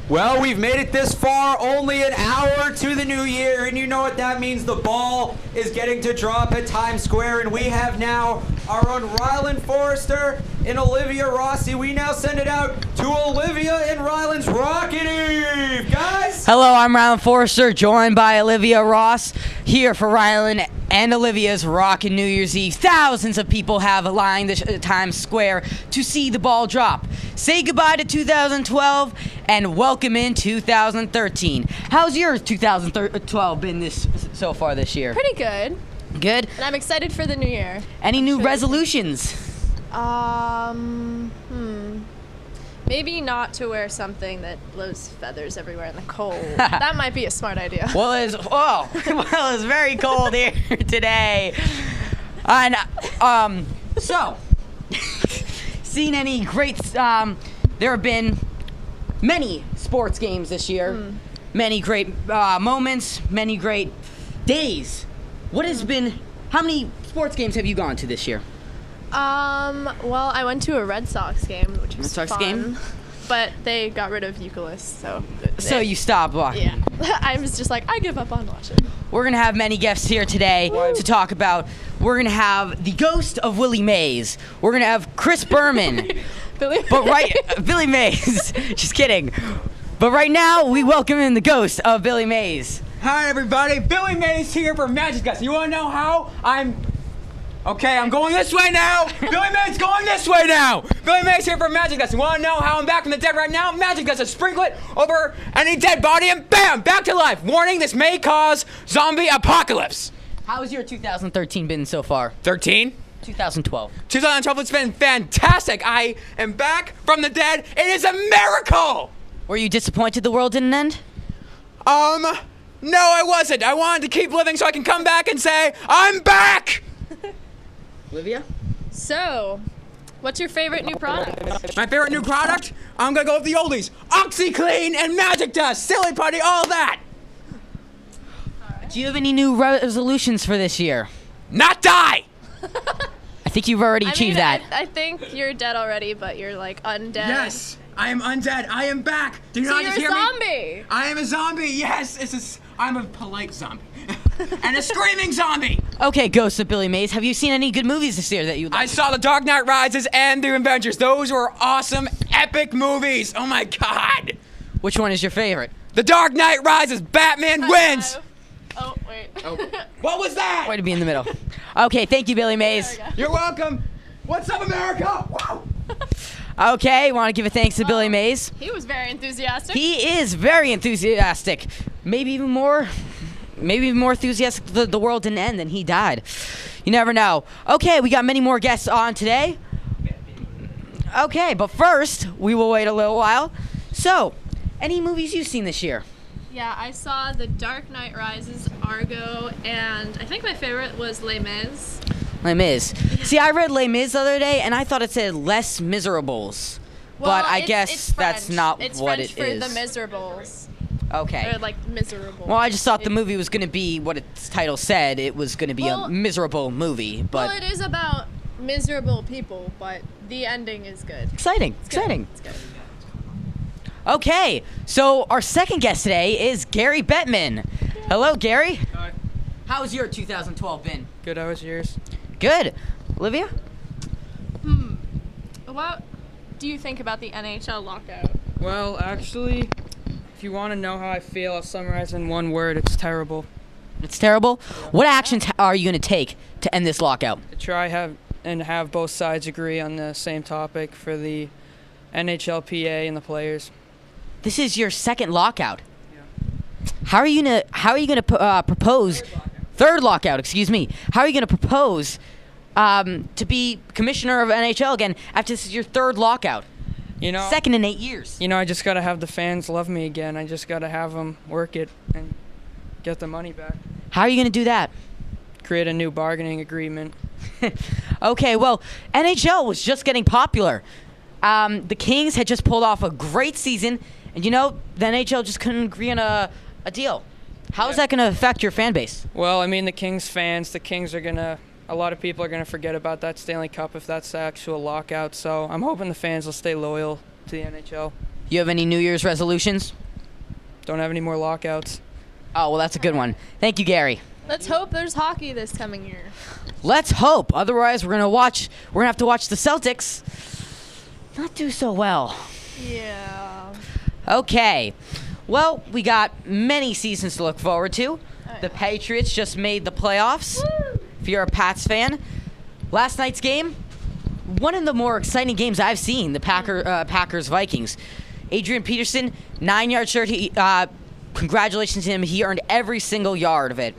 Well, we've made it this far, only an hour to the new year, and you know what that means. The ball is getting to drop at Times Square, and we have now our own Rylan Forrester and Olivia Rossi. We now send it out to Olivia and Rylan's Rocket Eve. Guys! Hello, I'm Rylan Forrester, joined by Olivia Ross, here for Rylan and Olivia's Rockin' New Year's Eve. Thousands of people have lined the Times Square to see the ball drop. Say goodbye to 2012 and welcome in 2013. How's your 2012 been so far this year? Pretty good. Good? And I'm excited for the new year. Any new resolutions? Maybe not to wear something that blows feathers everywhere in the cold. That might be a smart idea. Well, it's very cold here today. And so, seen any great? There have been many sports games this year. Many great moments. Many great days. How many sports games have you gone to this year? Well, I went to a Red Sox game, which was Red Sox fun, game? but they got rid of Euclid, so. So you stopped watching. Yeah. I was just like, I give up on watching. We're going to have many guests here today to talk about. We're going to have the ghost of Willie Mays. We're going to have Chris Berman. Billy Mays. Just kidding. But right now, we welcome in the ghost of Billy Mays. Hi, everybody. Billy Mays here for Magic Dust. You want to know how? I'm going this way now. Billy Mays going this way now. Billy Mays here for Magic Dust. You want to know how I'm back from the dead right now? Magic Dust. Sprinkle it over any dead body and bam, back to life. Warning, this may cause zombie apocalypse. How has your 2013 been so far? 13? 2012. 2012, it's been fantastic. I am back from the dead. It is a miracle. Were you disappointed the world didn't end? No, I wasn't. I wanted to keep living so I can come back and say, I'm back. Olivia? So, what's your favorite new product? My favorite new product? I'm gonna go with the oldies. OxyClean and Magic Dust, Silly Putty, all that. Do you have any new resolutions for this year? Not die. I think you've already achieved that. I think you're dead already, but you're like undead. Yes, I am undead. I am back. Do you So not you're just hear a me? zombie. I am a zombie. Yes, I'm a polite zombie. And a screaming zombie. Okay, Ghost of Billy Mays, have you seen any good movies this year that you like? I saw The Dark Knight Rises and The Avengers. Those were awesome, epic movies. Oh my God. Which one is your favorite? The Dark Knight Rises. Batman wins. Oh, wait. Oh. What was that? Way to be in the middle. Okay, thank you, Billy Mays. You're welcome. What's up, America? Wow. Okay, want to give a thanks to Billy Mays. He was very enthusiastic. He is very enthusiastic. Maybe even more enthusiastic that the world didn't end than he died. You never know. Okay, we got many more guests on today. Okay, but first, we will wait a little while. So, any movies you've seen this year? Yeah, I saw The Dark Knight Rises, Argo, and I think my favorite was Les Mis. Les Mis. See, I read Les Mis the other day, and I thought it said Les Miserables. Well, but I it's guess French. that's not it's what French it for is. The Miserables. Okay. Or like miserable. Well, I just thought the movie was going to be what its title said. It was going to be a miserable movie. But well, it is about miserable people, but the ending is good. Exciting. It's good. Exciting. It's good. Okay, so our second guest today is Gary Bettman. Hello, Gary. Hi. How's your 2012 been? Good, how was yours? Good. Olivia? What do you think about the NHL lockout? Well, actually, if you want to know how I feel, I'll summarize in one word. It's terrible. It's terrible? What actions are you going to take to end this lockout? Have both sides agree on the same topic for the NHLPA and the players. This is your second lockout. Yeah. How are you gonna propose? Third lockout, excuse me. How are you gonna propose to be commissioner of NHL again after this is your third lockout? Second in 8 years. I just gotta have the fans love me again. I just gotta have them work it and get the money back. How are you gonna do that? Create a new bargaining agreement. Okay, well, NHL was just getting popular. The Kings had just pulled off a great season, and the NHL just couldn't agree on a deal. How is that going to affect your fan base? Well, I mean, the Kings are a lot of people are going to forget about that Stanley Cup if that's the actual lockout, so I'm hoping the fans will stay loyal to the NHL. You have any New Year's resolutions? Don't have any more lockouts. Oh, well, that's a good one. Thank you, Gary. Let's hope there's hockey this coming year. Let's hope. Otherwise, we're gonna have to watch the Celtics not do so well. Yeah. Okay. Well, we got many seasons to look forward to. yeah. The Patriots just made the playoffs. Woo! If you're a Pats fan, last night's game, one of the more exciting games I've seen. The Packers Vikings. Adrian Peterson, 9-yard shirt. Congratulations to him. He earned every single yard of it.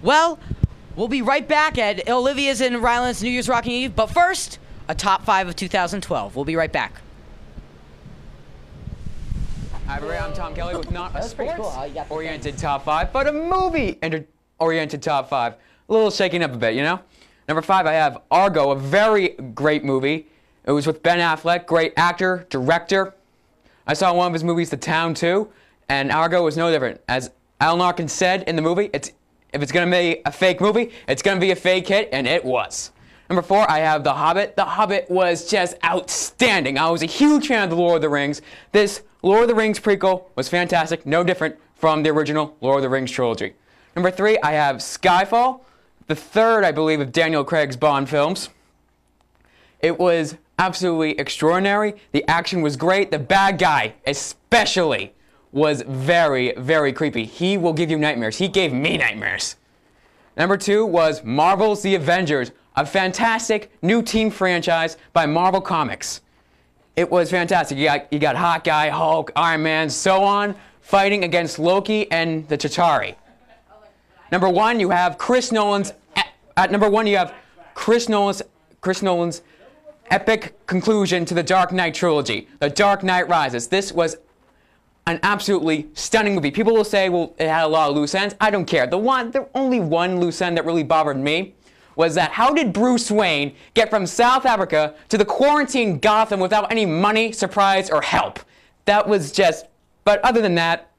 Well, we'll be right back at Olivia's and Ryland's New Year's Rocking Eve. But first, a top 5 of 2012. We'll be right back. Hi, everybody. I'm Tom Kelly with not a sports-oriented top 5, but a movie-oriented top 5. A little shaking up a bit, you know? Number 5, I have Argo, a very great movie. It was with Ben Affleck, great actor, director. I saw one of his movies, The Town, too, and Argo was no different. As Al Narkin said in the movie, if it's going to be a fake movie, it's going to be a fake hit, and it was. Number 4, I have The Hobbit. The Hobbit was just outstanding. I was a huge fan of The Lord of the Rings. This Lord of the Rings prequel was fantastic, no different from the original Lord of the Rings trilogy. Number 3, I have Skyfall, the third, I believe, of Daniel Craig's Bond films. It was absolutely extraordinary. The action was great. The bad guy, especially, was very, very creepy. He will give you nightmares. He gave me nightmares. Number 2 was Marvel's The Avengers, a fantastic new team franchise by Marvel Comics. It was fantastic. You got Hawkeye, Hulk, Iron Man, so on, fighting against Loki and the Chitauri. Number 1, you have Chris Nolan's. At number 1, you have Chris Nolan's epic conclusion to the Dark Knight trilogy, The Dark Knight Rises. This was an absolutely stunning movie. People will say, well, it had a lot of loose ends. I don't care. The only one loose end that really bothered me was that how did Bruce Wayne get from South Africa to the quarantine Gotham without any money, surprise, or help? That was just, but other than that,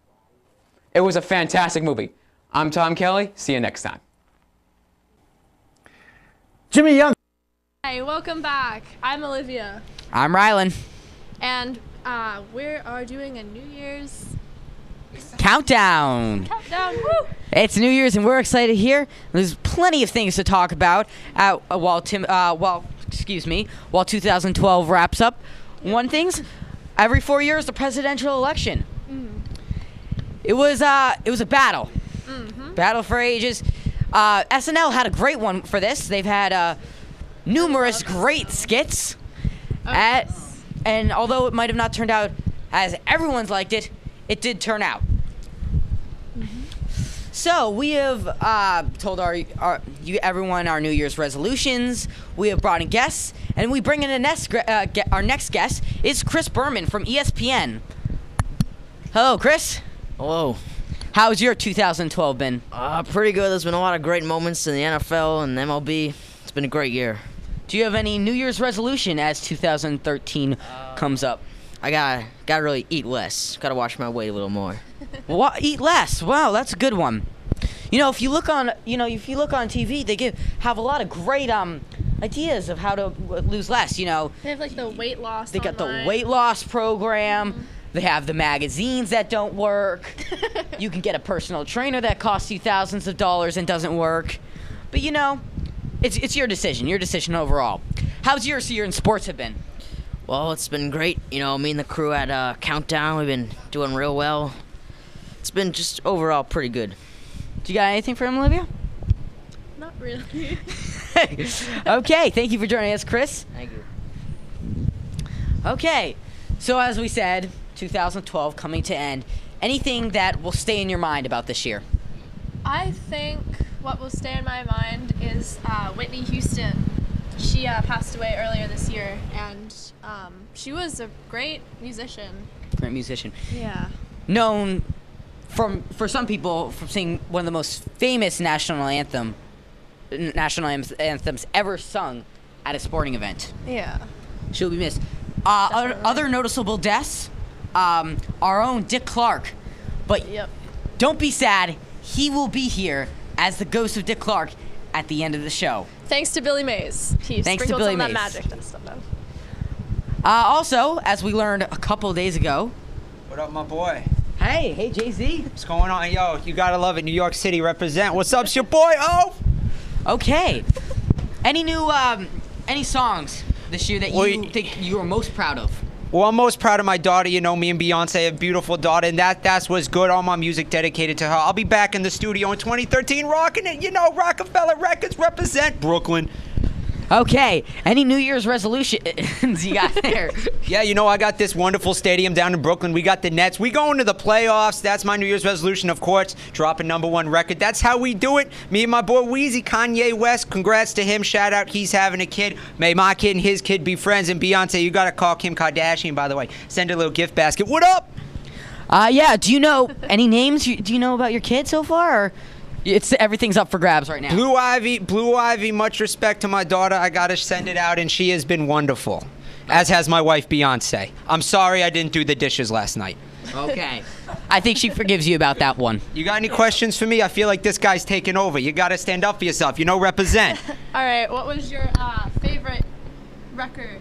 it was a fantastic movie. I'm Tom Kelly. See you next time. Jimmy Young. Hey, welcome back. I'm Olivia. I'm Rylan. And we are doing a New Year's Countdown. countdown. Woo! It's New Year's and we're excited here. There's plenty of things to talk about while 2012 wraps up. One thing's every 4 years the presidential election. It was a battle. Battle for ages. SNL had a great one for this. They've had numerous great skits. And although it might have not turned out as everyone's liked it, it did turn out. So we have told everyone our New Year's resolutions. We have brought in guests, and we bring in our next guest is Chris Berman from ESPN. Hello, Chris. Hello. How's your 2012 been? Pretty good. There's been a lot of great moments in the NFL and MLB. It's been a great year. Do you have any New Year's resolution as 2013 comes up? I gotta really eat less. Gotta watch my weight a little more. Eat less. Wow, that's a good one. You know, if you look on TV, they have a lot of great ideas of how to lose less. You know, They have like the weight loss. they got the online. weight loss program. They have the magazines that don't work. You can get a personal trainer that costs you thousands of dollars and doesn't work. But you know, it's your decision. Your decision overall. How's your year in sports have been? Well, it's been great. You know, me and the crew at Countdown, we've been doing real well. It's been just overall pretty good. Do you got anything for him, Olivia? Not really. Okay, thank you for joining us, Chris. Thank you. Okay, so as we said, 2012 coming to end. Anything that will stay in your mind about this year? I think what will stay in my mind is Whitney Houston. She passed away earlier this year, and she was a great musician. Great musician. Yeah. Known for some people from singing one of the most famous national anthems ever sung at a sporting event. Yeah. She'll be missed. Other noticeable deaths, our own Dick Clark. But Yep. don't be sad. He will be here as the ghost of Dick Clark at the end of the show. Thanks to Billy Mays. He Thanks to sprinkled Billy some of that Mays. magic and stuff. Also, as we learned a couple of days ago. What up, my boy? Hey, Jay-Z. What's going on? Yo, you gotta love it. New York City represent. What's up, it's your boy, oh? Okay. Any new, any songs this year that you think you are most proud of? Well, I'm most proud of my daughter. You know, me and Beyonce have a beautiful daughter, and that's what's good. All my music dedicated to her. I'll be back in the studio in 2013 rocking it. You know, Rockefeller Records represent Brooklyn. Okay. Any New Year's resolutions you got there? Yeah, you know, I got this wonderful stadium down in Brooklyn. We got the Nets. We going to the playoffs. That's my New Year's resolution, of course. Dropping #1 record. That's how we do it. Me and my boy Weezy, Kanye West. Congrats to him. Shout out. He's having a kid. May my kid and his kid be friends. And Beyonce, you got to call Kim Kardashian, by the way. Send a little gift basket. What up? Yeah. Do you know any names? Do you know about your kid so far? Or everything's up for grabs right now. Blue Ivy, much respect to my daughter. I gotta send it out, and she has been wonderful. As has my wife, Beyonce. I'm sorry I didn't do the dishes last night. Okay. I think she forgives you about that one. You got any questions for me? I feel like this guy's taking over. You gotta stand up for yourself. You know, represent. All right, what was your favorite record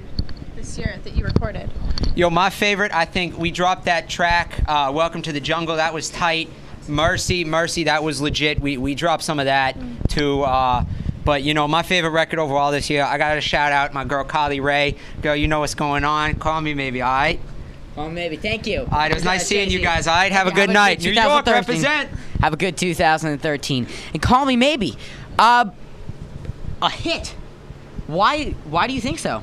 this year that you recorded? Yo, my favorite, I think we dropped that track, Welcome to the Jungle. That was tight. Mercy, that was legit. We dropped some of that too. But you know, my favorite record overall this year, I gotta shout out my girl Carly Rae. Girl, you know what's going on. Call me maybe, all right? Oh, maybe. Thank you. All right, it was nice seeing you guys. All right, have a good night. New York, represent. Have a good 2013. And call me maybe. A hit. Why do you think so?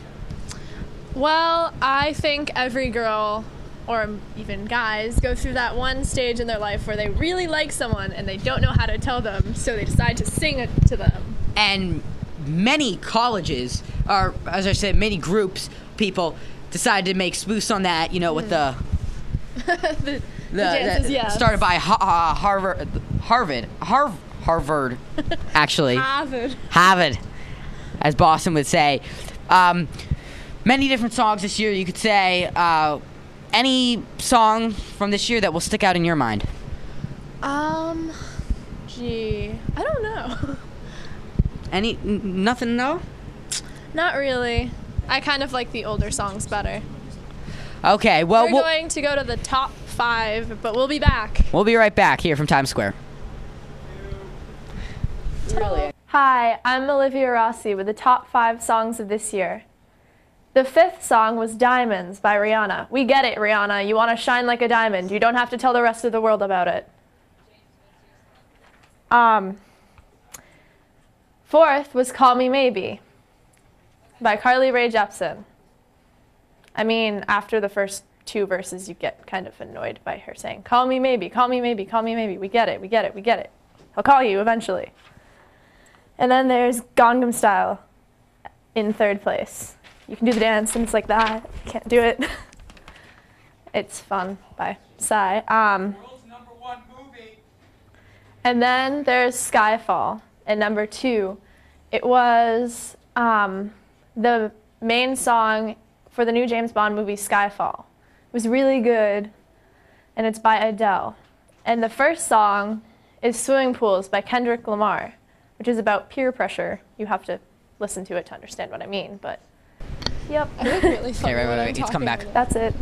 Well, I think every girl, or even guys, go through that one stage in their life where they really like someone and they don't know how to tell them, so they decide to sing it to them. And many colleges, or as I said, many groups, people decided to make spoofs on that, you know, with the dances, yes. Started by Harvard, actually. Harvard, as Boston would say. Many different songs this year, you could say. Any song from this year that will stick out in your mind? Gee, I don't know. Nothing, no? Not really. I kind of like the older songs better. Okay, well, we're going to go to the top 5, but we'll be back. We'll be right back here from Times Square. Hi, I'm Olivia Rossi with the top 5 songs of this year. The 5th song was Diamonds by Rihanna. We get it, Rihanna. You want to shine like a diamond. You don't have to tell the rest of the world about it. 4th was Call Me Maybe by Carly Rae Jepsen. I mean, after the first 2 verses, you get kind of annoyed by her saying, call me maybe, call me maybe, call me maybe. We get it, we get it, we get it. I'll call you eventually. And then there's Gangnam Style in 3rd place. You can do the dance, and it's like that. You can't do it. It's fun by Psy. World's #1 movie. And then there's Skyfall at number 2. It was the main song for the new James Bond movie Skyfall. It was really good, and it's by Adele. And the first song is Swimming Pools by Kendrick Lamar, which is about peer pressure. You have to listen to it to understand what I mean, but yep. Okay, right, it's come back. That's it.